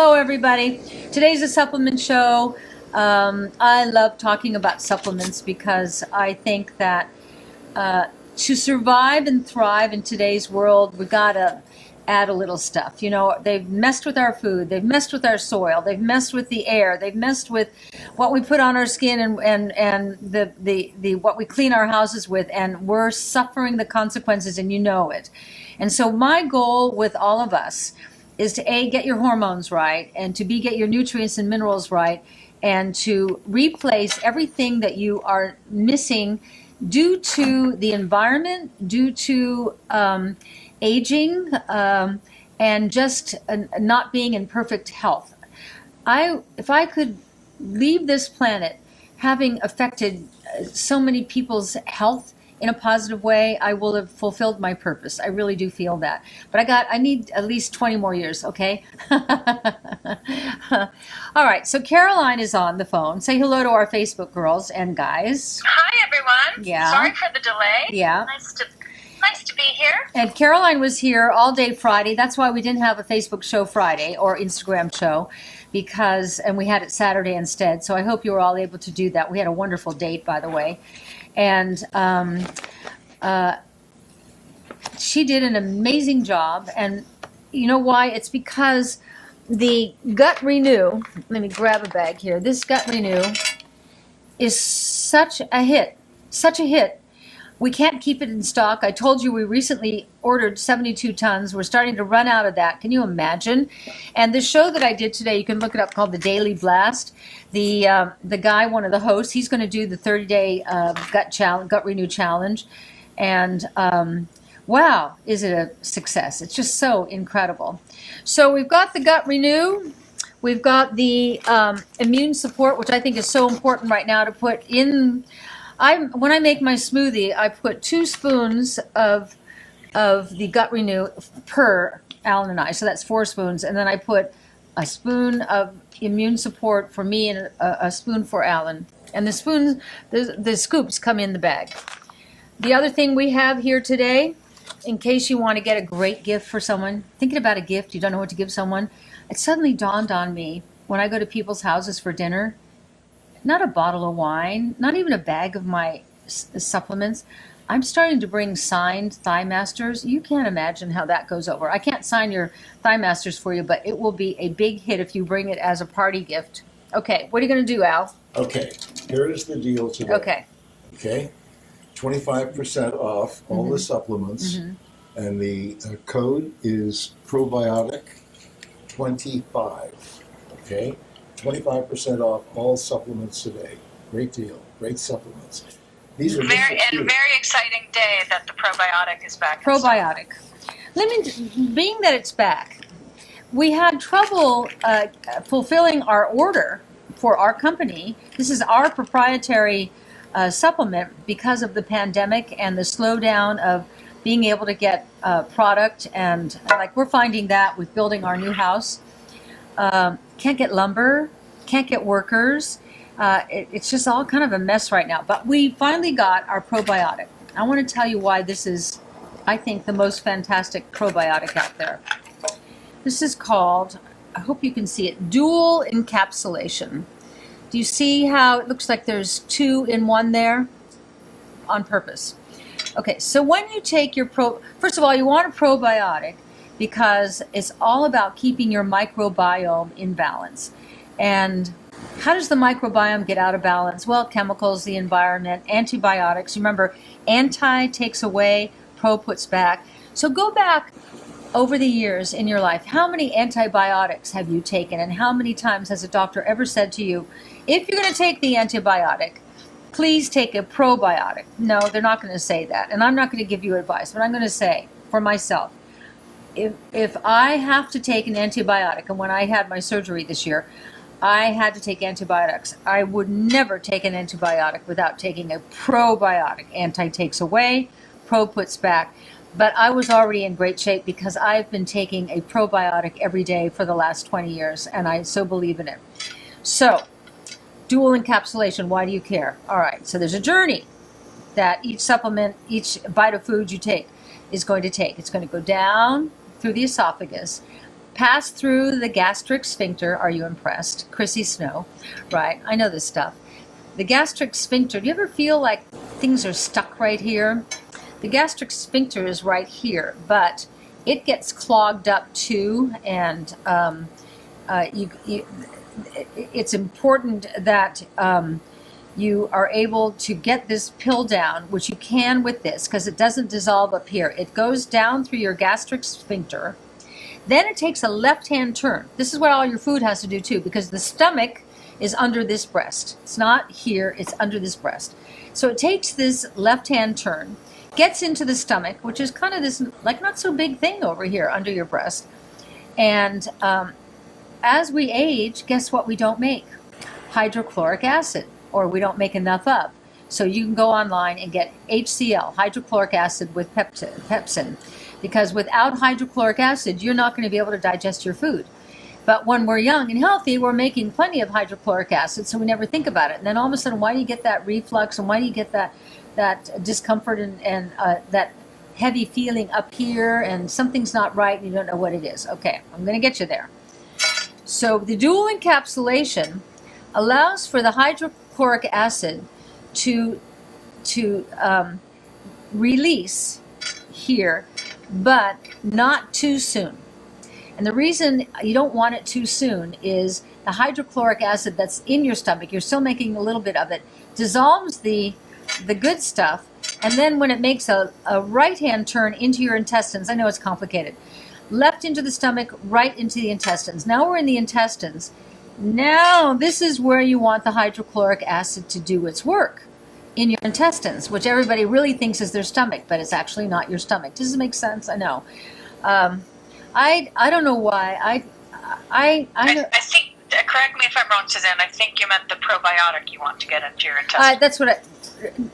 Hello, everybody. Today's a supplement show. I love talking about supplements because I think that to survive and thrive in today's world, we've got to add a little stuff. You know, they've messed with our food, they've messed with our soil, they've messed with the air, they've messed with what we put on our skin and the what we clean our houses with, and we're suffering the consequences, and you know it. And so my goal with all of us is to A, get your hormones right, and to B, get your nutrients and minerals right, and to replace everything that you are missing due to the environment, due to aging, and just not being in perfect health. If I could leave this planet having affected so many people's health in a positive way, I will have fulfilled my purpose. I really do feel that. But I need at least 20 more years, okay? All right, so Caroline is on the phone. Say hello to our Facebook girls and guys. Hi, everyone. Yeah. Sorry for the delay. Yeah. Nice to be here. And Caroline was here all day Friday. That's why we didn't have a Facebook show Friday or Instagram show, and we had it Saturday instead. So I hope you were all able to do that. We had a wonderful date, by the way. And she did an amazing job. And you know why? It's because the Gut Renew, let me grab a bag here. This Gut Renew is such a hit, We can't keep it in stock. I told you we recently ordered 72 tons. We're starting to run out of that. Can you imagine? And the show that I did today, you can look it up, called The Daily Blast. The guy, one of the hosts, he's going to do the 30-day Gut Renew challenge. And wow, is it a success? It's just so incredible. So we've got the Gut Renew. We've got the immune support, which I think is so important right now to put in. When I make my smoothie, I put 2 spoons of the Gut Renew per Alan and I, so that's 4 spoons, and then I put a spoon of immune support for me and a spoon for Alan. And the spoons, the scoops come in the bag. The other thing we have here today, in case you want to get a great gift for someone, thinking about a gift, you don't know what to give someone, it suddenly dawned on me when I go to people's houses for dinner, not a bottle of wine, not even a bag of my supplements. I'm starting to bring signed ThighMasters. You can't imagine how that goes over. I can't sign your ThighMasters for you, but it will be a big hit if you bring it as a party gift. Okay, what are you going to do, Al? Okay, here is the deal today. Okay, 25% off all the supplements, and the code is Probiotic 25. Okay. 25% off all supplements today. Great deal. Great supplements. These are very exciting day that the probiotic is back. Probiotic. Being that it's back, we had trouble fulfilling our order for our company. This is our proprietary supplement because of the pandemic and the slowdown of being able to get product, and like we're finding that with building our new house. Can't get lumber, can't get workers. It's just all kind of a mess right now. But we finally got our probiotic. I want to tell you why this is, I think, the most fantastic probiotic out there. This is called, I hope you can see it, Dual Encapsulation. Do you see how it looks like there's 2 in 1 there? On purpose. Okay, so when you take your first of all, you want a probiotic because it's all about keeping your microbiome in balance. And how does the microbiome get out of balance? Well, chemicals, the environment, antibiotics. Remember, anti takes away, pro puts back. So go back over the years in your life. How many antibiotics have you taken? And how many times has a doctor ever said to you, if you're going to take the antibiotic, please take a probiotic? No, they're not going to say that. And I'm not going to give you advice, but I'm going to say for myself, if I have to take an antibiotic, and when I had my surgery this year, I had to take antibiotics. I would never take an antibiotic without taking a probiotic. Anti takes away, pro puts back. But I was already in great shape because I've been taking a probiotic every day for the last 20 years, and I so believe in it. So, dual encapsulation, why do you care? All right, so there's a journey that each supplement, each bite of food you take is going to take. It's going to go down through the esophagus, pass through the gastric sphincter. Are you impressed? Chrissy Snow, right? I know this stuff. The gastric sphincter, do you ever feel like things are stuck right here? The gastric sphincter is right here, but it gets clogged up too, and it's important that you are able to get this pill down, which you can with this, because it doesn't dissolve up here. It goes down through your gastric sphincter. Then it takes a left-hand turn. This is what all your food has to do too, because the stomach is under this breast. It's not here, it's under this breast. So it takes this left-hand turn, gets into the stomach, which is kind of this like not so big thing over here under your breast. And as we age, guess what we don't make? Hydrochloric acid, or we don't make enough of. So you can go online and get HCl, hydrochloric acid with pepsin, because without hydrochloric acid, you're not going to be able to digest your food. But when we're young and healthy, we're making plenty of hydrochloric acid, so we never think about it. And then all of a sudden, why do you get that reflux, and why do you get that discomfort and that heavy feeling up here, and something's not right and you don't know what it is? Okay, I'm going to get you there. So the dual encapsulation allows for the hydrochloric acid to release here, but not too soon. And the reason you don't want it too soon is the hydrochloric acid that's in your stomach, you're still making a little bit of it, dissolves the good stuff, and then when it makes a right-hand turn into your intestines, I know it's complicated, left into the stomach, right into the intestines. Now we're in the intestines. Now this is where you want the hydrochloric acid to do its work, in your intestines, which everybody really thinks is their stomach, but it's actually not your stomach. Does this make sense? I know. I don't know why. I think, correct me if I'm wrong, Suzanne, I think you meant the probiotic you want to get into your intestines. That's what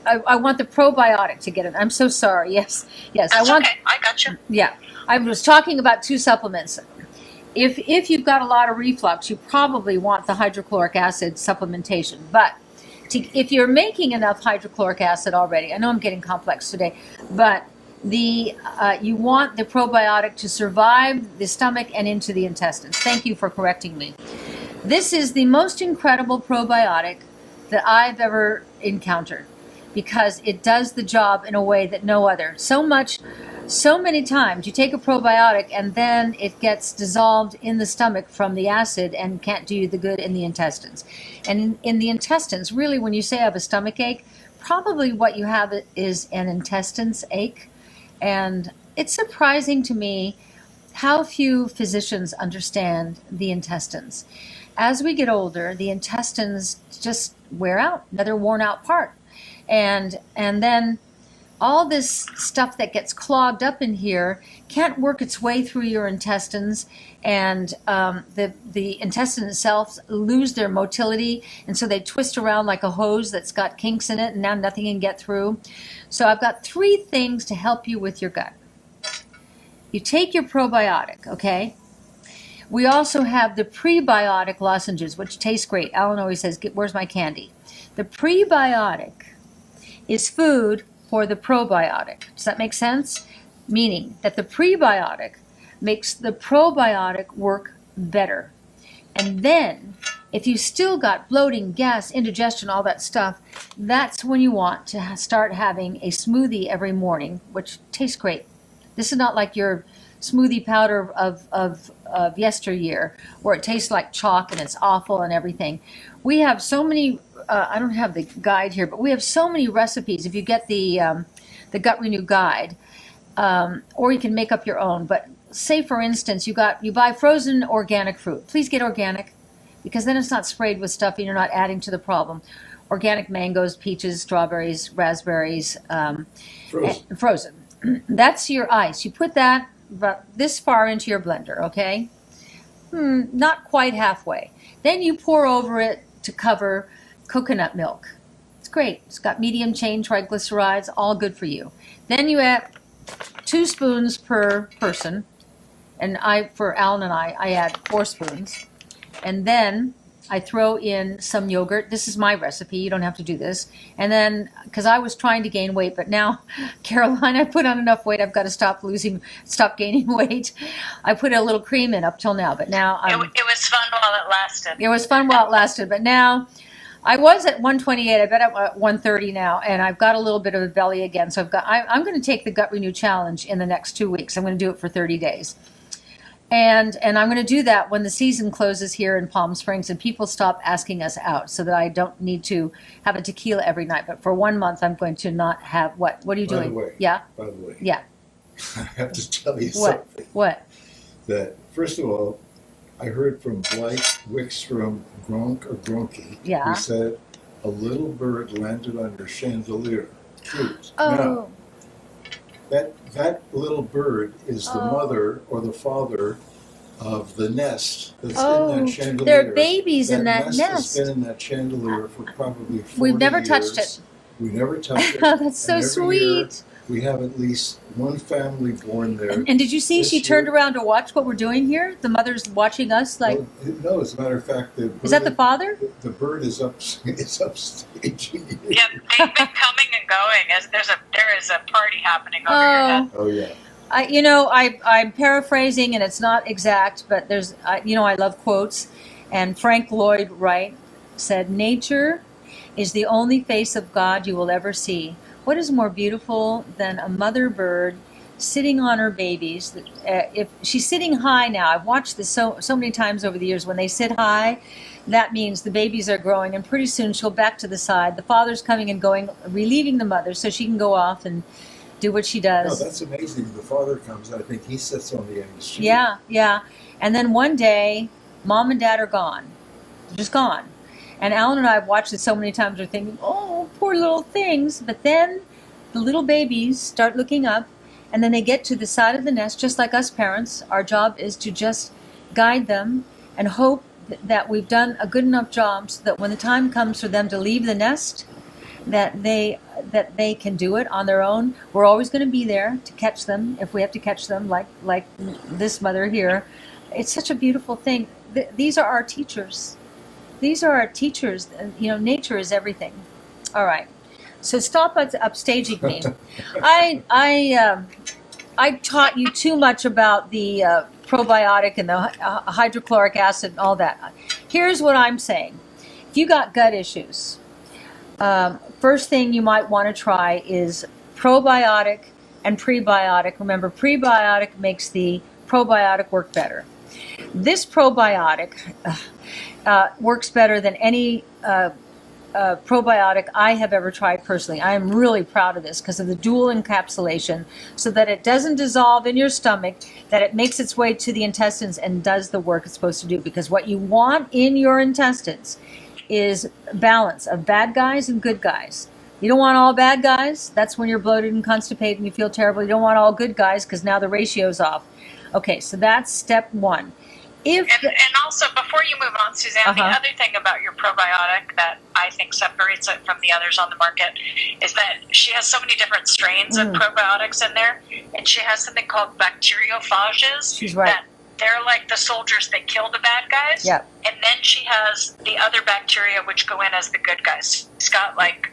I want, the probiotic to get in. I'm so sorry. Yes. That's okay. I got you. Yeah. I was talking about two supplements. If you've got a lot of reflux, you probably want the hydrochloric acid supplementation. But if you're making enough hydrochloric acid already, I know I'm getting complex today, but you want the probiotic to survive the stomach and into the intestines. Thank you for correcting me. This is the most incredible probiotic that I've ever encountered, because it does the job in a way that no other. So many times you take a probiotic and then it gets dissolved in the stomach from the acid and can't do you the good in the intestines. And in the intestines, really, when you say I have a stomach ache, probably what you have is an intestines ache. And it's surprising to me how few physicians understand the intestines. As we get older, the intestines just wear out, another worn out part. And then all this stuff that gets clogged up in here can't work its way through your intestines, and the intestine itself lose their motility, and so they twist around like a hose that's got kinks in it, and now nothing can get through. So I've got 3 things to help you with your gut. You take your probiotic, okay? We also have the Prebiotic Lozenges, which taste great. Alan always says, where's my candy? The prebiotic is food for the probiotic. Does that make sense? Meaning that the prebiotic makes the probiotic work better. And then, if you still got bloating, gas, indigestion, all that stuff, that's when you want to start having a smoothie every morning, which tastes great. This is not like your smoothie powder of yesteryear, where it tastes like chalk and it's awful and everything. We have so many, I don't have the guide here, but we have so many recipes. If you get the Gut Renew guide, or you can make up your own. But say, for instance, you buy frozen organic fruit. Please get organic, because then it's not sprayed with stuff and you're not adding to the problem. Organic mangoes, peaches, strawberries, raspberries, frozen. That's your ice. You put that about this far into your blender, okay? Not quite halfway. Then you pour over it to cover coconut milk. It's great. It's got medium chain triglycerides, all good for you. Then you add 2 spoons per person, and for Alan and I add 4 spoons. And then I throw in some yogurt. This is my recipe. You don't have to do this. And then, because I was trying to gain weight, but now, Caroline, I put on enough weight. I've got to stop gaining weight. I put a little cream in up till now, but now it was fun while it lasted. It was fun while it lasted, but now I was at 128. I bet I'm at 130 now, and I've got a little bit of a belly again. So I'm going to take the Gut Renew Challenge in the next 2 weeks. I'm going to do it for 30 days. And I'm going to do that when the season closes here in Palm Springs and people stop asking us out, so that I don't need to have a tequila every night. But for 1 month, I'm going to not have what? What are you doing? By the way. Yeah? By the way. Yeah. I have to tell you What? something. What? That, first of all, I heard from Blake Wickstrom Gronke, Yeah. who said, a little bird landed on your chandelier. Truth. Oh. Now, that little bird is the mother or the father of the nest that's in that chandelier. There are babies in that nest. Has been in that chandelier for probably 40 We've never years. touched it. We never touched it. Oh, that's so And every sweet. year, we have at least one family born there. And did you see This she turned year- around to watch what we're doing here? The mother's watching us like, Well, no, as a matter of fact, the bird, is that the father? The bird is upstaging you. Yeah, they've been coming and going. As there is a party happening over your head. Oh yeah. I'm paraphrasing and it's not exact, but there's, I love quotes. And Frank Lloyd Wright said, "Nature is the only face of God you will ever see. What is more beautiful than a mother bird sitting on her babies?" If she's sitting high now, I've watched this so many times over the years. When they sit high, that means the babies are growing, and pretty soon she'll back to the side. The father's coming and going, relieving the mother so she can go off and do what she does. No, that's amazing. The father comes. I think he sits on the edge. Yeah. And then one day, mom and dad are gone. They're just gone. And Alan and I have watched it so many times. We're thinking, oh, poor little things. But then the little babies start looking up, and then they get to the side of the nest, just like us parents. Our job is to just guide them and hope that we've done a good enough job so that when the time comes for them to leave the nest, that they can do it on their own. We're always going to be there to catch them if we have to catch them, like this mother here. It's such a beautiful thing. These are our teachers. These are our teachers. Nature is everything. All right. So stop upstaging me. I taught you too much about the probiotic and the hydrochloric acid and all that. Here's what I'm saying. If you got gut issues, first thing you might want to try is probiotic and prebiotic. Remember, prebiotic makes the probiotic work better. This probiotic works better than any probiotic I have ever tried personally. I am really proud of this because of the dual encapsulation, so that it doesn't dissolve in your stomach, that it makes its way to the intestines and does the work it's supposed to do. Because what you want in your intestines is balance of bad guys and good guys. You don't want all bad guys. That's when you're bloated and constipated and you feel terrible. You don't want all good guys because now the ratio's off. Okay, so that's step one. And also, before you move on, Suzanne, the other thing about your probiotic that I think separates it from the others on the market is that she has so many different strains of probiotics in there, and she has something called bacteriophages. She's right. That they're like the soldiers that kill the bad guys. Yep. And then she has the other bacteria which go in as the good guys. She's got like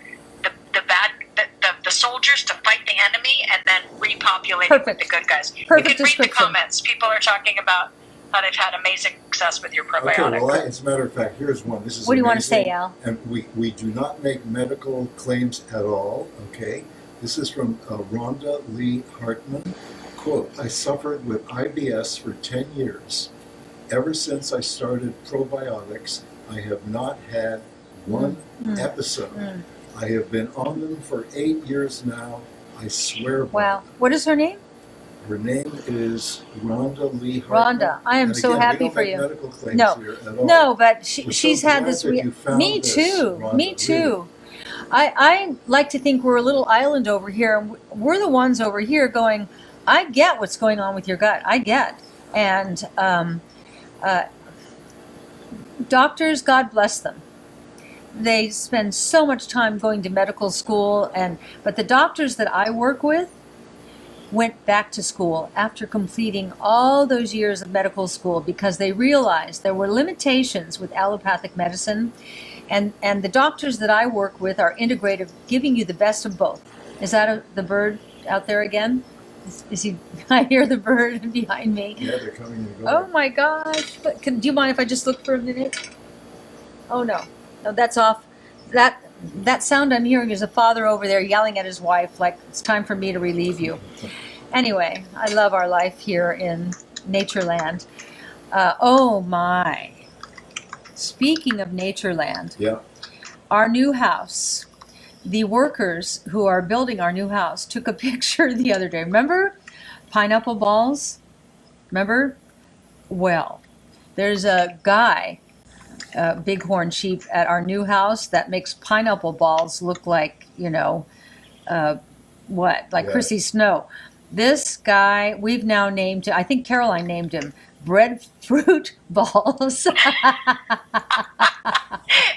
the soldiers to fight the enemy and then repopulate with the good guys. Perfect you can read the description. comments. People are talking about how they've had amazing success with your probiotic. Okay, well, as a matter of fact, here's one. This is what do you want to amazing. say, Al? And we do not make medical claims at all, okay? This is from Rhonda Lee Hartman. Quote, I suffered with IBS for 10 years. Ever since I started probiotics, I have not had one episode. I have been on them for 8 years now. I swear. Wow. What is her name? Her name is Rhonda Lee Hartman. Rhonda, I am And so again, happy we don't for make you. medical claims No, here at all. no, but We're she's so had glad this. that you found Me this, too. Rhonda, Me too. I like to think we're a little island over here, and we're the ones over here going, I get what's going on with your gut. I get. And doctors, God bless them. They spend so much time going to medical school, but the doctors that I work with, went back to school after completing all those years of medical school because they realized there were limitations with allopathic medicine. And the doctors that I work with are integrative, giving you the best of both. Is that the bird out there again? Is he? I hear the bird behind me. Yeah, they're coming and going. Oh my gosh! But do you mind if I just look for a minute? Oh no, that's off. That sound I'm hearing is a father over there yelling at his wife, like it's time for me to relieve you. Anyway, I love our life here in Natureland. Oh my! Speaking of Natureland, Yeah. our new house. The workers who are building our new house took a picture the other day. Remember pineapple balls? Remember? Well, there's a guy, bighorn sheep, at our new house that makes pineapple balls look like, like Chrissy Snow. This guy, we've now named him, I think Caroline named him, breadfruit balls. It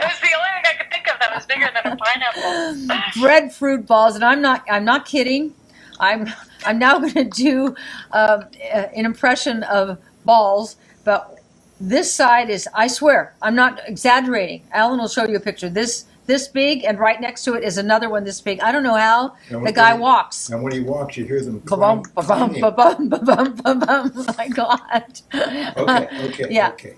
was the only thing I could think of that was bigger than a pineapple. Breadfruit balls, and I'm not kidding. I'm now going to do an impression of balls, but this side is, I swear, I'm not exaggerating. Alan will show you a picture. This big, and right next to it is another one this big. I don't know how the guy walks. And when he walks, you hear them Ba-bum, ba-bum, clanging. ba-bum, ba-bum, ba-bum. Oh my God. Okay. Yeah. Okay.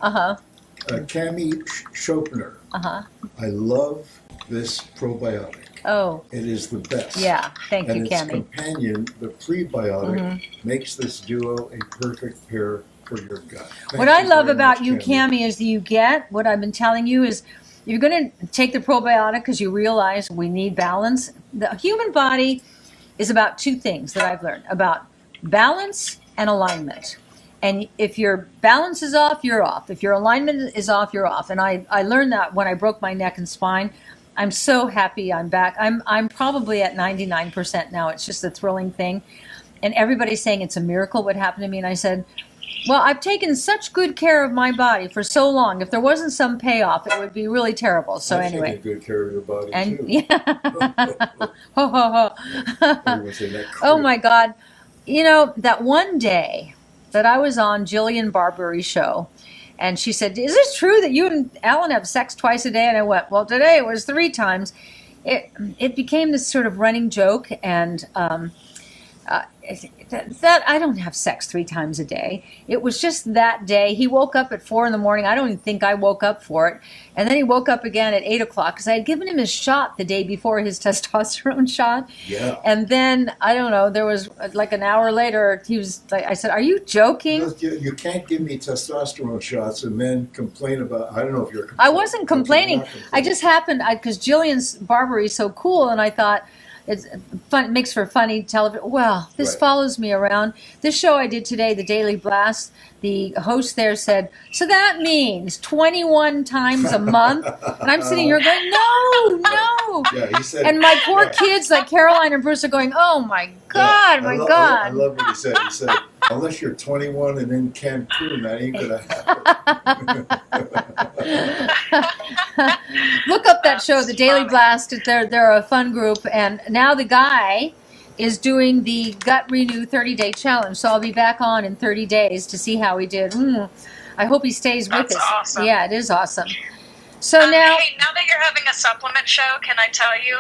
Cami Schopner. I love this probiotic. Oh, It is the best. yeah. Thank you, And its Cami. companion, the prebiotic, makes this duo a perfect pair for your gut. What Thank I you love very about much, you, Cami, is that you get what I've been telling you is you're going to take the probiotic because you realize we need balance. The human body is about two things that I've learned, about balance and alignment. And if your balance is off, you're off. If your alignment is off, you're off. And I learned that when I broke my neck and spine. I'm so happy I'm back. I'm probably at 99% now. It's just a thrilling thing. And everybody's saying it's a miracle what happened to me. And I said, well, I've taken such good care of my body for so long. If there wasn't some payoff, it would be really terrible. So anyway. Taking good care of your body, And too. yeah. Ho, ho, ho. Everyone say that Oh crib. my God. That one day that I was on Jillian Barbery's show, and she said, is it true that you and Alan have sex twice a day? And I went, well, today it was 3 times. It became this sort of running joke, and that I don't have sex 3 times a day. It was just that day. He woke up at 4 a.m. I don't even think I woke up for it. And then he woke up again at 8 o'clock because I had given him his shot the day before, his testosterone shot. Yeah. And then, I don't know, there was like an hour later, he was like, I said, are you joking? You can't give me testosterone shots and then complain about, I don't know if you're I wasn't complaining. I just happened, because Jillian's Barbary is so cool, and I thought, it's fun. It makes for funny television. Well, this Right. follows me around. This show I did today, the Daily Blast, the host there said, so that means 21 times a month? And I'm sitting here going, no. Yeah, he said. And my poor yeah. kids like Caroline and Bruce are going, oh my God, Yeah, my I God. love what he said. He said, unless you're 21 and in Cancun, that ain't going to happen. Look up that show, the Daily Blast. They're a fun group, and now the guy is doing the Gut Renew 30-day challenge. So I'll be back on in 30 days to see how he did. I hope he stays with That's us. awesome. Yeah, it is awesome. So now, Hey, now that you're having a supplement show, can I tell you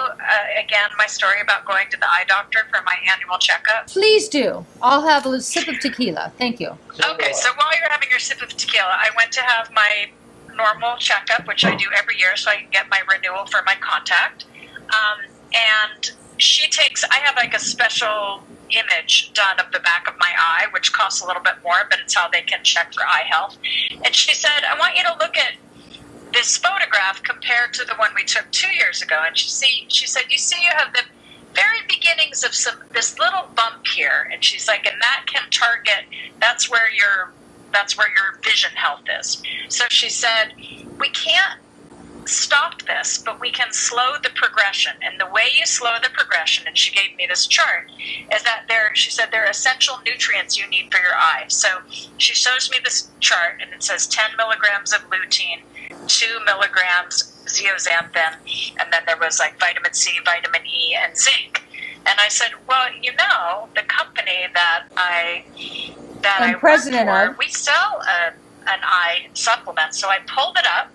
again my story about going to the eye doctor for my annual checkup? please do. I'll have a sip of tequila. Thank you. Okay, so while you're having your sip of tequila, I went to have my normal checkup, which I do every year, so I can get my renewal for my contact. And I have like a special image done of the back of my eye, which costs a little bit more, but it's how they can check for eye health. And she said, I want you to look at this photograph compared to the one we took 2 years ago. And she said, you see, you have the very beginnings of this little bump here. And she's like, and that can target, that's where your vision health is. So she said, we can't stop this, but we can slow the progression. And the way you slow the progression, and she gave me this chart, is that she said there are essential nutrients you need for your eye. So she shows me this chart, and it says 10 milligrams of lutein, 2 milligrams zeaxanthin, and then there was like vitamin C, vitamin E, and zinc. And I said, well, you know, the company that I president work for, of, we sell an eye supplement. So I pulled it up.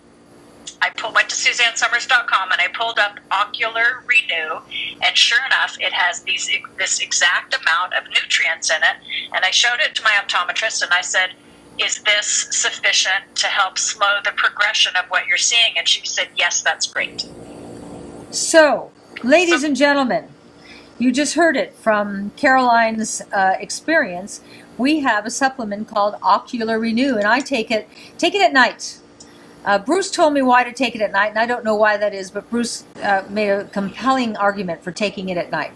Went to SuzanneSomers.com and I pulled up Ocular Renew, and sure enough, it has this exact amount of nutrients in it. And I showed it to my optometrist and I said, is this sufficient to help slow the progression of what you're seeing? And she said, yes, that's great. So, ladies and gentlemen, you just heard it from Caroline's experience. We have a supplement called Ocular Renew, and I take it at night. Bruce told me why to take it at night, and I don't know why that is, but Bruce made a compelling argument for taking it at night.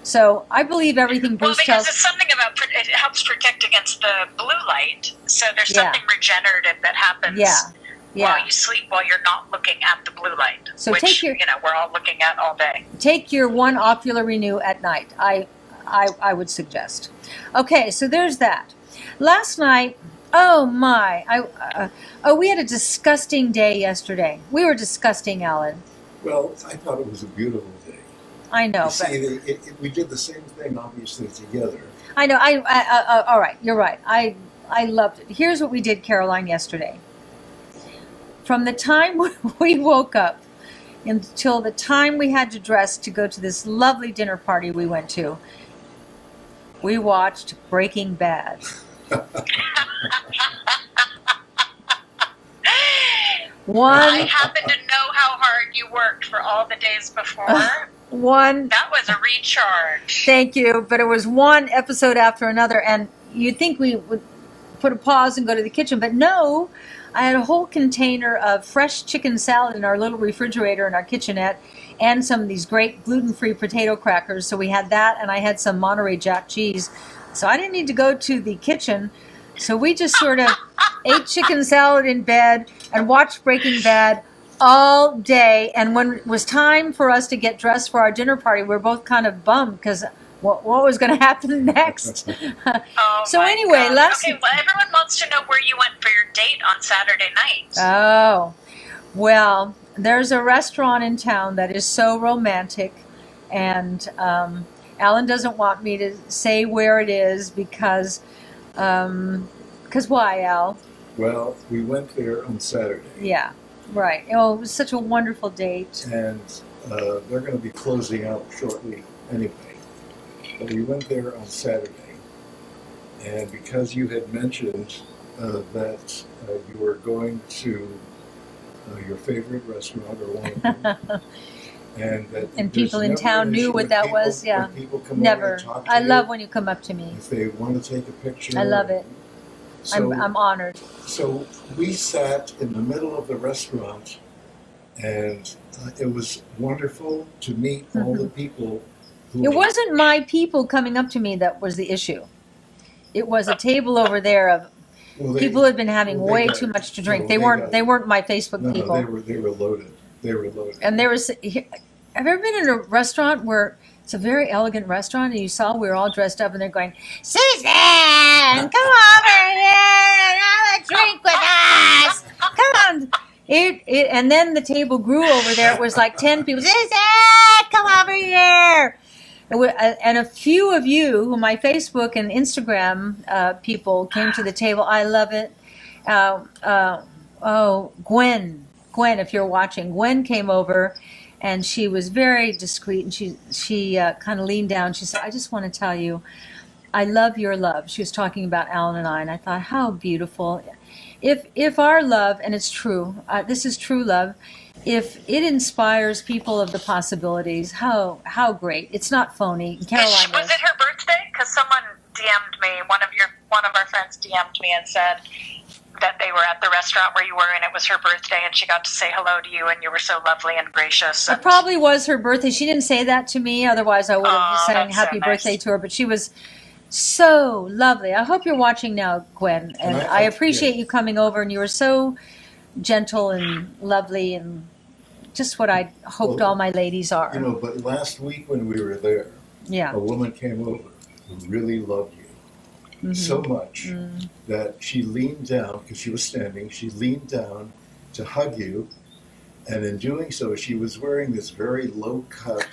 So I believe everything Bruce tells. Well, because it's something about it helps protect against the blue light. So there's something regenerative that happens while you sleep, while you're not looking at the blue light, so which we're all looking at all day. Take your one Ocular Renew at night. I would suggest. Okay, so there's that. Last night. Oh my! We had a disgusting day yesterday. We were disgusting, Alan. Well, I thought it was a beautiful day. I know. We did the same thing, obviously, together. I know. All right, you're right. I loved it. Here's what we did, Caroline, yesterday. From the time we woke up until the time we had to dress to go to this lovely dinner party we went to, we watched Breaking Bad. I happen to know how hard you worked for all the days before. That was a recharge. Thank you, but it was one episode after another, and you'd think we would put a pause and go to the kitchen, but no. I had a whole container of fresh chicken salad in our little refrigerator in our kitchenette, and some of these great gluten-free potato crackers. So we had that, and I had some Monterey Jack cheese. So I didn't need to go to the kitchen. So we just sort of ate chicken salad in bed and watched Breaking Bad all day. And when it was time for us to get dressed for our dinner party, we were both kind of bummed because what was going to happen next. So anyway, well, everyone wants to know where you went for your date on Saturday night. Oh, well, there's a restaurant in town that is so romantic, and Alan doesn't want me to say where it is because why, Al? Well, we went there on Saturday. Yeah, right. Oh, it was such a wonderful date. And they're going to be closing out shortly anyway. But we went there on Saturday, and because you had mentioned that you were going to your favorite restaurant or one of them, and people in town knew what that was. Yeah, never. I love when you come up to me. If they want to take a picture, I love it. So, I'm honored. So we sat in the middle of the restaurant, and it was wonderful to meet all the people. It wasn't my people coming up to me that was the issue. It was a table over there of people who had been having way too much to drink. They weren't my Facebook people. They were loaded. And there was. Have you ever been in a restaurant where it's a very elegant restaurant and you saw we were all dressed up and they're going, Suzanne, come over here and have a drink with us. Come on. And then the table grew over there. It was like 10 people. Suzanne, come over here. And a few of you, who my Facebook and Instagram people, came to the table. I love it. Gwen, if you're watching, Gwen came over, and she was very discreet, and she kind of leaned down. She said, "I just want to tell you, I love your love." She was talking about Alan and I, and I thought, how beautiful. If our love, and it's true, this is true love. If it inspires people of the possibilities, how great! It's not phony. Caroline, was it her birthday? Because someone DM'd me. One of our friends DM'd me and said that they were at the restaurant where you were, and it was her birthday, and she got to say hello to you, and you were so lovely and gracious. It probably was her birthday. She didn't say that to me. Otherwise, I would have sang happy birthday to her. But she was so lovely. I hope you're watching now, Gwen, and I appreciate you coming over. And you were so gentle and lovely and just what I hoped all my ladies are. But last week when we were there, a woman came over who really loved you so much that she leaned down, because she was standing, she leaned down to hug you, and in doing so, she was wearing this very low-cut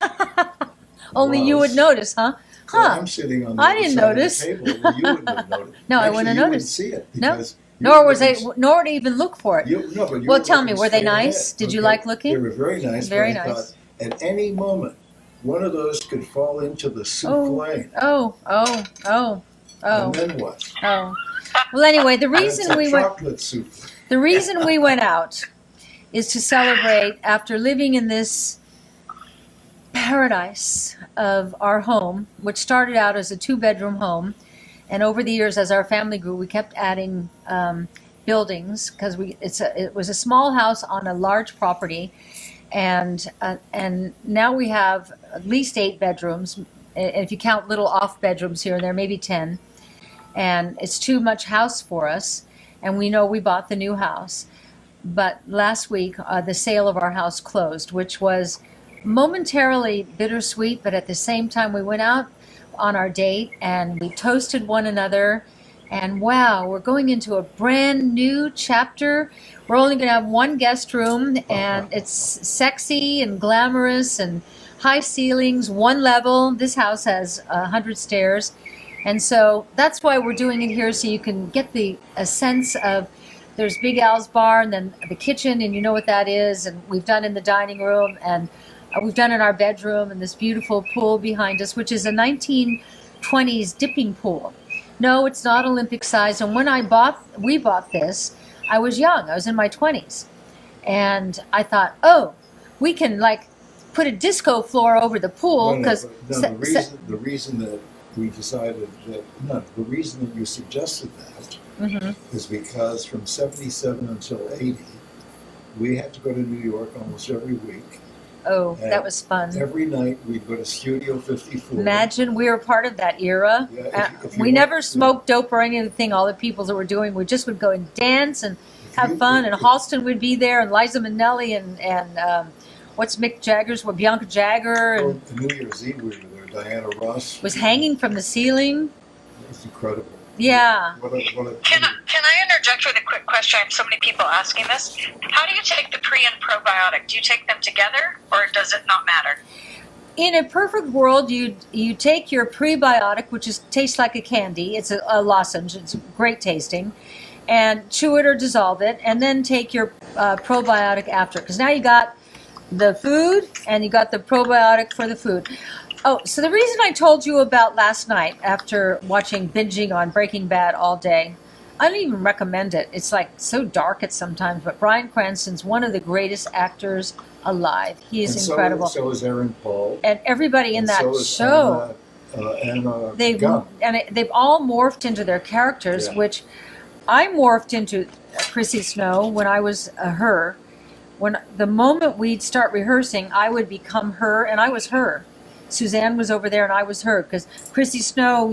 Only you would was. notice, huh? Well, Huh. I'm sitting on the I other didn't side of the notice. table. Well, you wouldn't have noticed. No, I Actually, wouldn't have you wouldn't noticed. see it No. because Nor was they, nor to even look for it. No, but you Well, were tell me, looking were they straight nice? ahead, Did you okay? like looking? They were very nice. Very but I nice. thought at any moment, one of those could fall into the soup lane. Oh. And then what? Oh. Well, anyway, the reason we went. Chocolate soup. The reason we went out is to celebrate after living in this paradise of our home, which started out as a 2-bedroom home, and over the years, as our family grew, we kept adding buildings because it was a small house on a large property, and now we have at least 8 bedrooms, and if you count little off bedrooms here and there, maybe 10, and it's too much house for us, and we know we bought the new house. But last week, the sale of our house closed, which was momentarily bittersweet, but at the same time, we went out on our date and we toasted one another. And wow, we're going into a brand new chapter. We're only going to have one guest room, and it's sexy and glamorous and high ceilings, one level. This house has 100 stairs. And so that's why we're doing it here, so you can get a sense of. There's Big Al's bar, and then the kitchen, and you know what that is. And we've done in the dining room, and we've done in our bedroom, and this beautiful pool behind us, which is a 1920s dipping pool. No, it's not Olympic size. And when we bought this, I was young. I was in my 20s. And I thought, oh, we can put a disco floor over the pool. The reason that we decided the reason that you suggested that is because from 77 until 80, we had to go to New York almost every week. Oh, that was fun. Every night we'd go to Studio 54. Imagine we were part of that era. Yeah, we never smoked dope or anything. All the people that were doing, we just would go and dance and have fun. And Halston would be there, and Liza Minnelli, and what's Mick Jagger's? Bianca Jagger. And New Year's Eve we were there. Diana Ross was hanging from the ceiling. It was incredible. Yeah. Can I interject with a quick question? I have so many people asking this. How do you take the pre and probiotic? Do you take them together, or does it not matter? In a perfect world, you take your prebiotic, which tastes like a candy. It's a lozenge. It's great tasting. And chew it or dissolve it, and then take your probiotic after. Because now you got the food, and you got the probiotic for the food. Oh, so the reason I told you about last night after binging on Breaking Bad all day, I don't even recommend it. It's so dark at sometimes, but Bryan Cranston's one of the greatest actors alive. He is incredible. So is Aaron Paul. And everybody in that show. They've all morphed into their characters, which I morphed into Chrissy Snow when I was her. When the moment we'd start rehearsing, I would become her, and I was her. Suzanne was over there and I was her, because Chrissy Snow,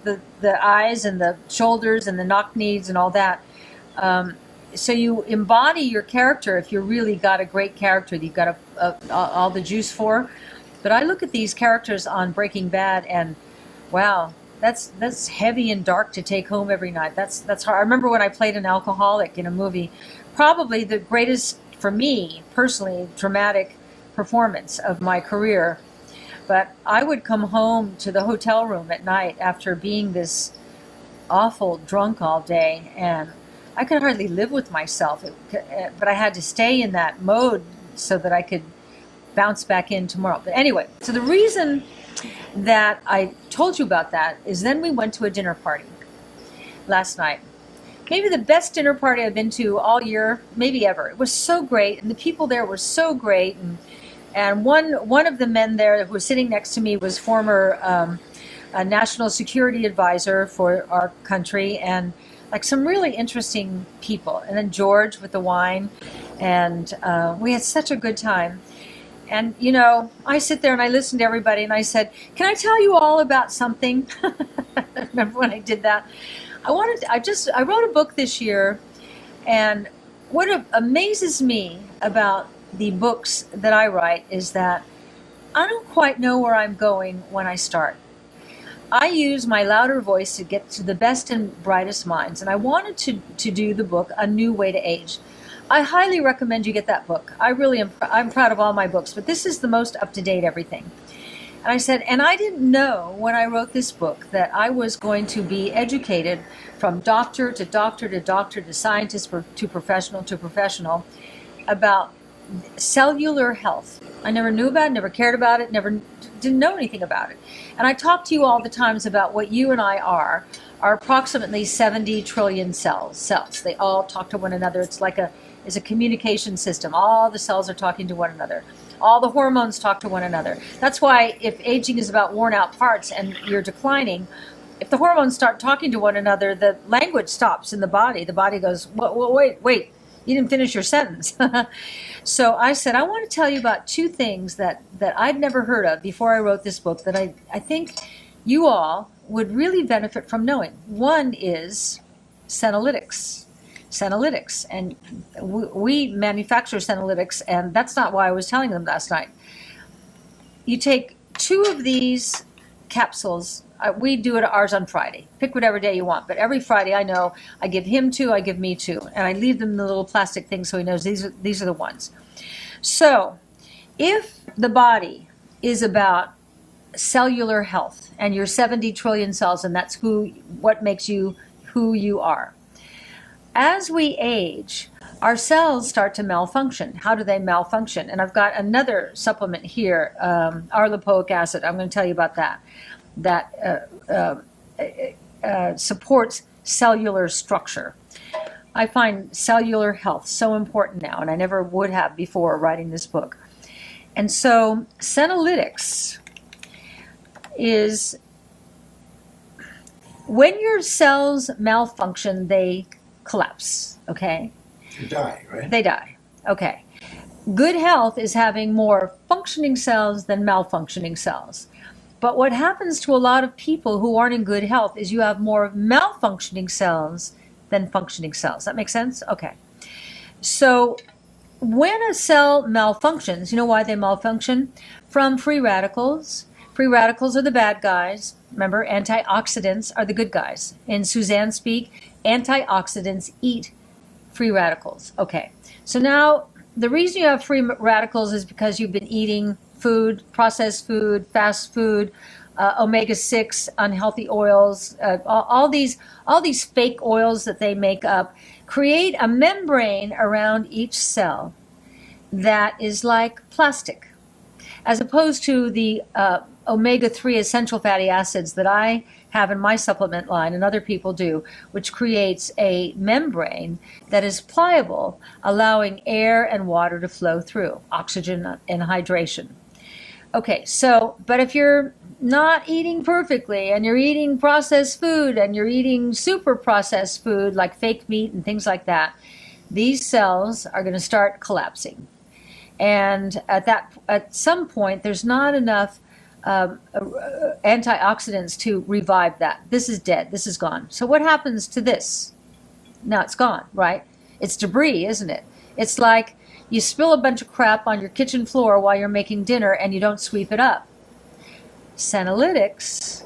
the eyes and the shoulders and the knock-knees and all that. So you embody your character if you really got a great character that you've got all the juice for. But I look at these characters on Breaking Bad and, wow, that's heavy and dark to take home every night. That's hard. I remember when I played an alcoholic in a movie, probably the greatest, for me personally, dramatic performance of my career. But I would come home to the hotel room at night after being this awful drunk all day, and I could hardly live with myself. But I had to stay in that mode so that I could bounce back in tomorrow. But anyway, so the reason that I told you about that is then we went to a dinner party last night. Maybe the best dinner party I've been to all year, maybe ever. It was so great, and the people there were so great, and one of the men there who was sitting next to me was former a national security advisor for our country, and some really interesting people. And then George with the wine, and we had such a good time. And I sit there and I listen to everybody, and I said, "Can I tell you all about something?" Remember when I did that? I wrote a book this year, and what amazes me about the books that I write is that I don't quite know where I'm going when I start. I use my louder voice to get to the best and brightest minds, and I wanted to do the book, A New Way to Age. I highly recommend you get that book. I really am. I'm proud of all my books, but this is the most up-to-date everything. And I said, and I didn't know when I wrote this book that I was going to be educated from doctor to doctor to doctor to scientist to professional about cellular health. I never knew about it, never cared about it, didn't know anything about it. And I talk to you all the times about what you and I are approximately 70 trillion cells. They all talk to one another. It's a communication system. All the cells are talking to one another. All the hormones talk to one another. That's why if aging is about worn out parts and you're declining, if the hormones start talking to one another, the language stops in the body. The body goes, wait, you didn't finish your sentence. So I said, I want to tell you about two things that I'd never heard of before I wrote this book that I think you all would really benefit from knowing. One is Senolytics. And we manufacture Senolytics, and that's not why I was telling them last night. You take 2 of these capsules. We do it ours on Friday. Pick whatever day you want, but every Friday I know I give him 2, I give me 2, and I leave them in the little plastic thing so he knows these are the ones. So if the body is about cellular health and you're 70 trillion cells, and that's what makes you who you are. As we age, our cells start to malfunction. How do they malfunction? And I've got another supplement here, arlipoic acid. I'm going to tell you about that supports cellular structure. I find cellular health so important now, and I never would have before writing this book. And so Senolytics is when your cells malfunction, they collapse, okay? They die, right? They die, okay. Good health is having more functioning cells than malfunctioning cells. But what happens to a lot of people who aren't in good health is you have more malfunctioning cells than functioning cells. That makes sense? Okay. So when a cell malfunctions, you know why they malfunction? From free radicals. Free radicals are the bad guys. Remember, antioxidants are the good guys. In Suzanne speak, antioxidants eat free radicals. Okay. So now the reason you have free radicals is because you've been eating food, processed food, fast food, omega-6, unhealthy oils, all these fake oils that they make up create a membrane around each cell that is like plastic, as opposed to the omega-3 essential fatty acids that I have in my supplement line and other people do, which creates a membrane that is pliable, allowing air and water to flow through, oxygen and hydration. Okay, so, but if you're not eating perfectly and you're eating processed food and you're eating super processed food like fake meat and things like that, these cells are going to start collapsing. And at some point, there's not enough antioxidants to revive that. This is dead. This is gone. So what happens to this? Now it's gone, right? It's debris, isn't it? It's like you spill a bunch of crap on your kitchen floor while you're making dinner and you don't sweep it up. Senolytics,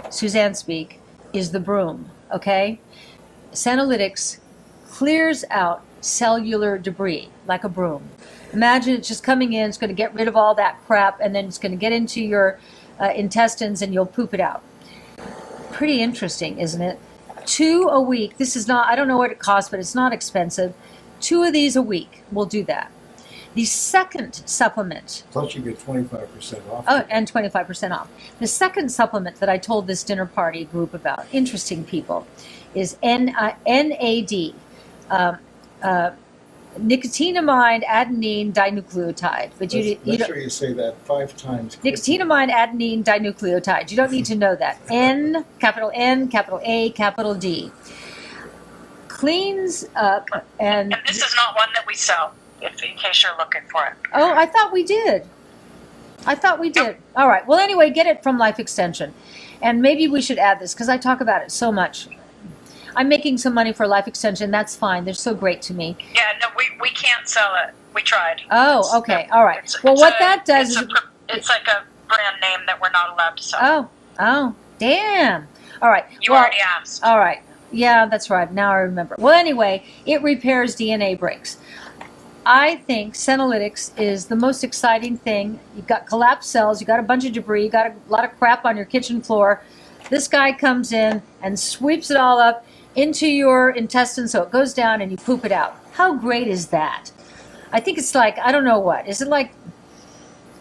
Suzanne speak, is the broom, okay? Senolytics clears out cellular debris like a broom. Imagine it's just coming in, it's going to get rid of all that crap, and then it's going to get into your intestines and you'll poop it out. Pretty interesting, isn't it? 2 a week. This is not, I don't know what it costs, but it's not expensive. 2 of these a week will do that. The second supplement. Plus you get 25% off. Oh, and 25% off. The second supplement that I told this dinner party group about, interesting people, is NAD. Nicotinamide adenine dinucleotide. But Make sure you say that 5 times. Nicotinamide adenine dinucleotide. You don't need to know that. N, capital A, capital D. Cleans up and this is not one that we sell, in case you're looking for it. Oh, I thought we did. All right. Well, anyway, get it from Life Extension. And maybe we should add this because I talk about it so much. I'm making some money for Life Extension. That's fine. They're so great to me. Yeah, no, we can't sell it. We tried. Oh, okay. All right. Well, what that does is... It's like a brand name that we're not allowed to sell. Oh, damn. All right. You already asked. All right. Yeah, that's right. Now I remember. Well, anyway, it repairs DNA breaks. I think Senolytics is the most exciting thing. You've got collapsed cells, you've got a bunch of debris, you've got a lot of crap on your kitchen floor. This guy comes in and sweeps it all up into your intestines so it goes down and you poop it out. How great is that? I think it's like, I don't know what. Is it like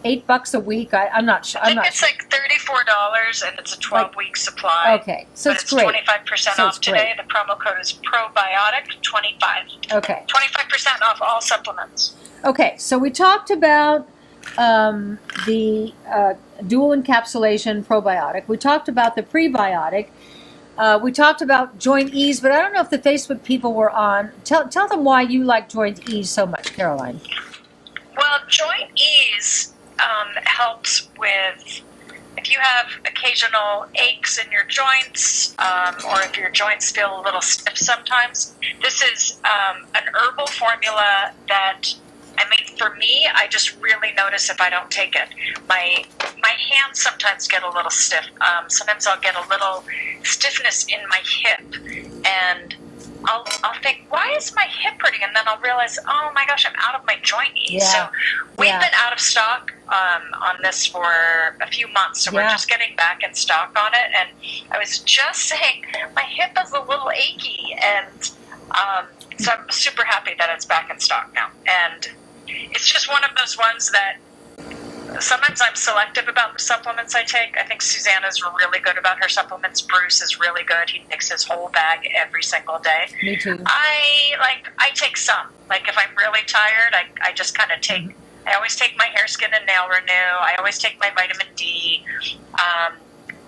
$8 a week? I'm not sure. I think it's like $34 and it's a 12-week supply. Okay, so but it's great. 25% off today. The promo code is Probiotic 25. Okay. 25% off all supplements. Okay, so we talked about the dual encapsulation probiotic. We talked about the prebiotic. We talked about joint ease, but I don't know if the Facebook people were on. Tell them why you like joint ease so much, Caroline. Well, joint ease helps with if you have occasional aches in your joints, or if your joints feel a little stiff sometimes. This is an herbal formula that, I mean, for me, I just really notice if I don't take it. My hands sometimes get a little stiff. Sometimes I'll get a little stiffness in my hip, and I'll think, why is my hip hurting? And then I'll realize, oh my gosh, I'm out of my joint ease. Yeah. So we've been out of stock on this for a few months, so we're just getting back in stock on it. And I was just saying, my hip is a little achy, and so I'm super happy that it's back in stock now. And it's just one of those ones that sometimes I'm selective about the supplements I take. I think Suzanne is really good about her supplements. Bruce is really good. He takes his whole bag every single day. Me too. I take some. Like if I'm really tired, I just kind of take. I always take my hair, skin, and nail renew. I always take my vitamin D.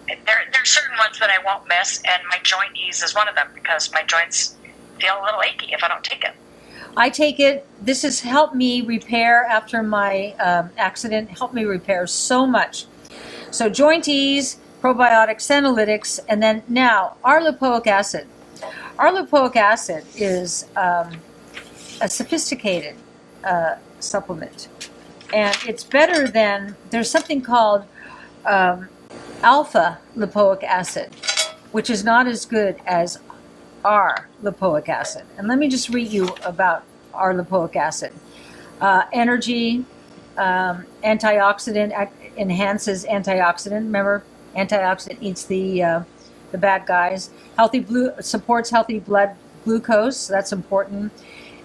There's certain ones that I won't miss, and my joint ease is one of them because my joints feel a little achy if I don't take it. I take it. This has helped me repair after my accident, helped me repair so much. So joint ease, probiotic, senolytics, and then now R-lipoic acid. R-lipoic acid is a sophisticated supplement. And it's better than, there's something called alpha lipoic acid, which is not as good as R-lipoic acid. And let me just read you about R-lipoic acid. Energy, antioxidant, enhances antioxidant. Remember, antioxidant eats the bad guys. Supports healthy blood glucose. That's important.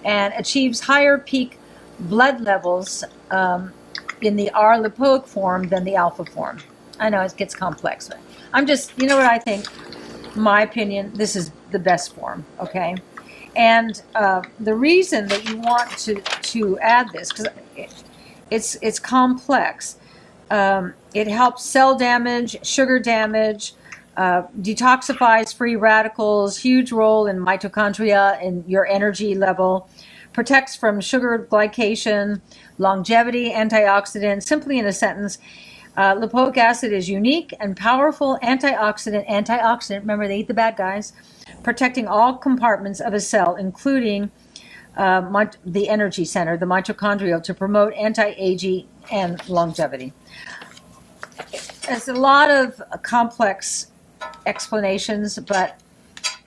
And achieves higher peak blood levels in the R-lipoic form than the alpha form. I know it gets complex, but I'm just, you know what I think? My opinion, this is the best form, okay? And the reason that you want to add this, because it's complex. It helps cell damage, sugar damage, detoxifies free radicals, huge role in mitochondria and your energy level, protects from sugar glycation, longevity, antioxidant. Simply in a sentence, lipoic acid is unique and powerful antioxidant. Remember, they eat the bad guys. Protecting all compartments of a cell, including the energy center, the mitochondria, to promote anti-aging and longevity. There's a lot of complex explanations, but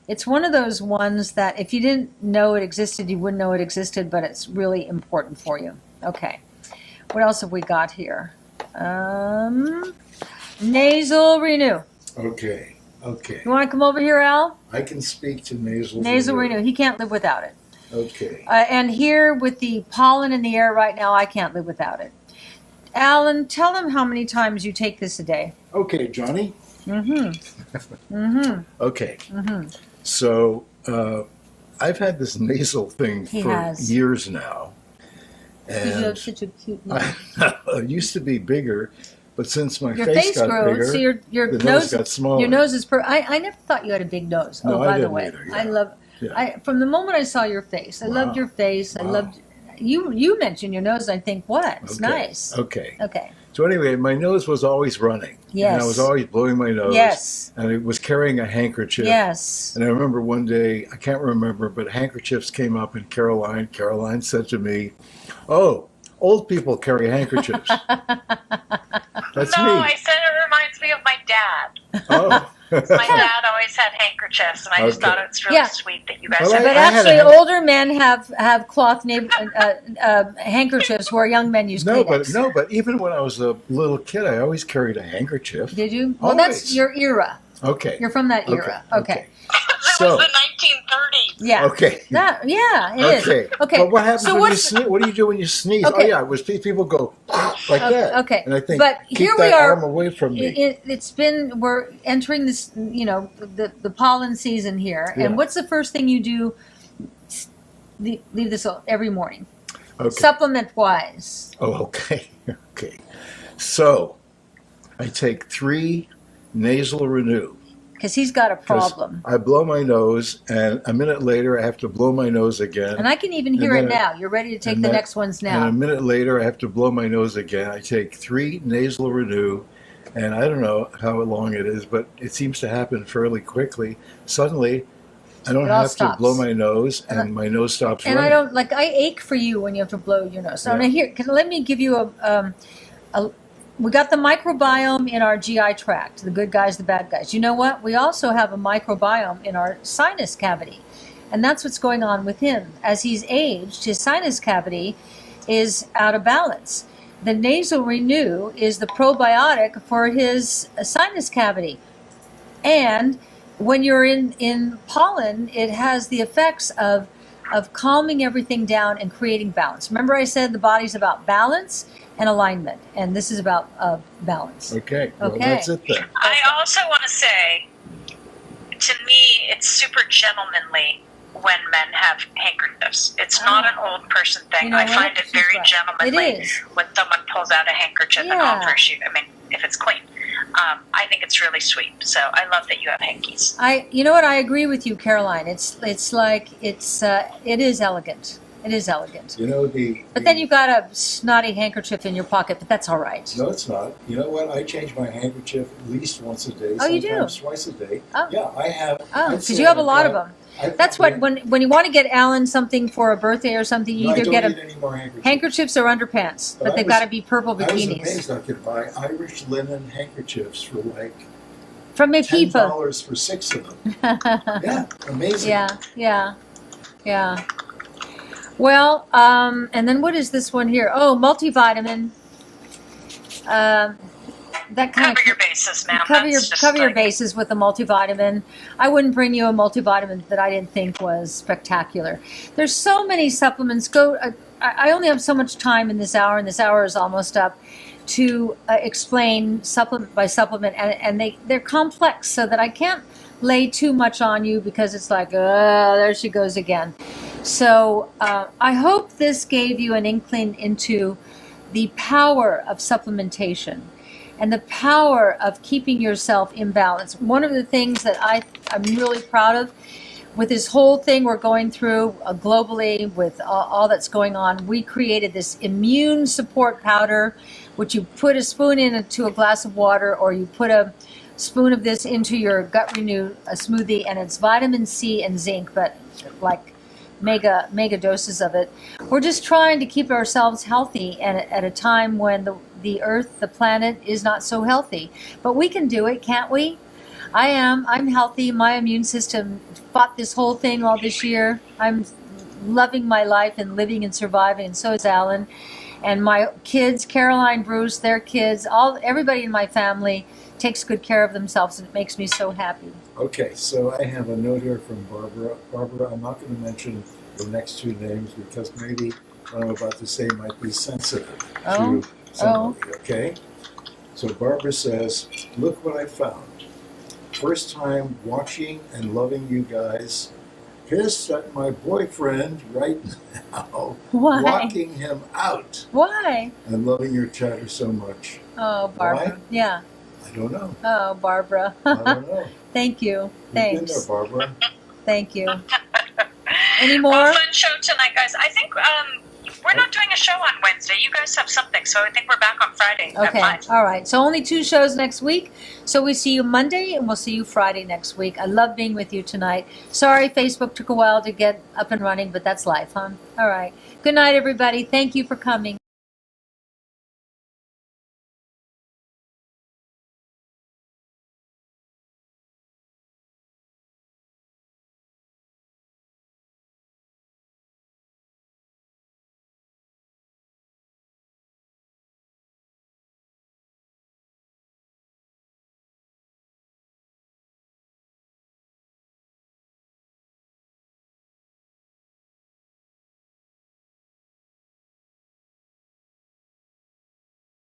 it's one of those ones that if you didn't know it existed, you wouldn't know it existed, but it's really important for you. Okay, what else have we got here? Nasal Renew. Okay. You want to come over here, Al? I can speak to nasal Renew. He can't live without it. Okay. And here with the pollen in the air right now, I can't live without it. Alan, tell them how many times you take this a day. Okay, Johnny. Mm-hmm. Mm-hmm. Okay. Mm-hmm. So I've had this nasal thing for years now. And you have such a cute nose. It used to be bigger, but since my your face got grew, bigger, so your the nose got smaller. Your nose is I never thought you had a big nose. No, oh, by I the way, either, yeah. I love. Yeah. From the moment I saw your face, I loved your face. I loved you mentioned your nose. And I think, what? It's nice. Okay. Okay. So anyway, my nose was always running. Yes. And I was always blowing my nose. Yes. And I was carrying a handkerchief. Yes. And I remember one day, I can't remember, but handkerchiefs came up, and Caroline said to me, "Oh, old people carry handkerchiefs." That's me. No, I said it reminds me of my dad. Oh. My dad always had handkerchiefs, and I just thought it's really sweet that you guys But actually, older men have cloth handkerchiefs where young men use Kleenex. But even when I was a little kid, I always carried a handkerchief. Did you? Well, that's your era. Okay. You're from that era. Okay. It was the 1930s. Yeah. Okay. It is. Okay. But what happens when you sneeze? What do you do when you sneeze? Okay. Oh yeah, it was people go like that. Okay. And I think, but keep here that we are. arm away from me. We're entering this, the pollen season here. Yeah. And what's the first thing you do? Leave this every morning. Okay. Supplement wise. Oh, okay. Okay. So, I take 3 Nasal Renew. Because he's got a problem. I blow my nose, and a minute later I have to blow my nose again. And I can even hear it now. You're ready to take the next ones now. And a minute later I have to blow my nose again. I take 3 Nasal Renew, and I don't know how long it is, but it seems to happen fairly quickly. Suddenly, I don't have to blow my nose, and my nose stops running. And I ache for you when you have to blow your nose. So now here, let me give you we got the microbiome in our GI tract, the good guys, the bad guys. You know what? We also have a microbiome in our sinus cavity. And that's what's going on with him. As he's aged, his sinus cavity is out of balance. The Nasal Renew is the probiotic for his sinus cavity. And when you're in pollen, it has the effects of calming everything down and creating balance. Remember I said the body's about balance and alignment, and this is about balance. Okay, well, that's it then. I also want to say, to me, it's super gentlemanly when men have handkerchiefs. It's not an old person thing. I find it very gentlemanly when someone pulls out a handkerchief and offers you, if it's clean. I think it's really sweet. So I love that you have hankies. You know what? I agree with you, Caroline. It is elegant. It is elegant. But then you've got a snotty handkerchief in your pocket, but that's all right. No, it's not. You know what? I change my handkerchief at least once a day. Oh, you do? Sometimes twice a day. Oh. Yeah, I have. Oh, because you have a lot of them. That's what, when you want to get Alan something for a birthday or something, you either get any more handkerchiefs or underpants, but they've got to be purple bikinis. I was amazed I could buy Irish linen handkerchiefs for from $10 for 6 of them. Yeah, amazing. Yeah. Well, and then what is this one here? Oh, multivitamin. That kind cover your bases, ma'am. Cover your bases with a multivitamin. I wouldn't bring you a multivitamin that I didn't think was spectacular. There's so many supplements. I only have so much time in this hour, and this hour is almost up, to explain supplement by supplement, and they're complex, so that I can't lay too much on you, because it's like, there she goes again. So I hope this gave you an inkling into the power of supplementation and the power of keeping yourself in balance. One of the things that I'm really proud of with this whole thing we're going through globally with all that's going on, we created this immune support powder, which you put a spoon into a glass of water, or you put a spoon of this into your Gut Renew smoothie, and it's vitamin C and zinc, but like mega doses of it. We're just trying to keep ourselves healthy, and at a time when the earth, the planet, is not so healthy. But we can do it, can't we? I'm healthy. My immune system fought this whole thing all this year. I'm loving my life and living and surviving, and so is Alan. And my kids, Caroline, Bruce, their kids, everybody in my family takes good care of themselves, and it makes me so happy. Okay, so I have a note here from Barbara. Barbara, I'm not going to mention the next 2 names, because maybe what I'm about to say might be sensitive to somebody, okay? So Barbara says, look what I found. First time watching and loving you guys. Pissed at my boyfriend right now. Why? Walking him out. Why? I'm loving your chatter so much. Oh, Barbara. Why? Yeah. I don't know. Oh, Barbara. I don't know. Thank you. You've Thanks. been there, Barbara. Thank you. Any more? Well, fun show tonight, guys. I think we're not doing a show on Wednesday. You guys have something, so I think we're back on Friday at 5. All right. So only 2 shows next week. So we see you Monday, and we'll see you Friday next week. I love being with you tonight. Sorry, Facebook took a while to get up and running, but that's life, huh? All right. Good night, everybody. Thank you for coming.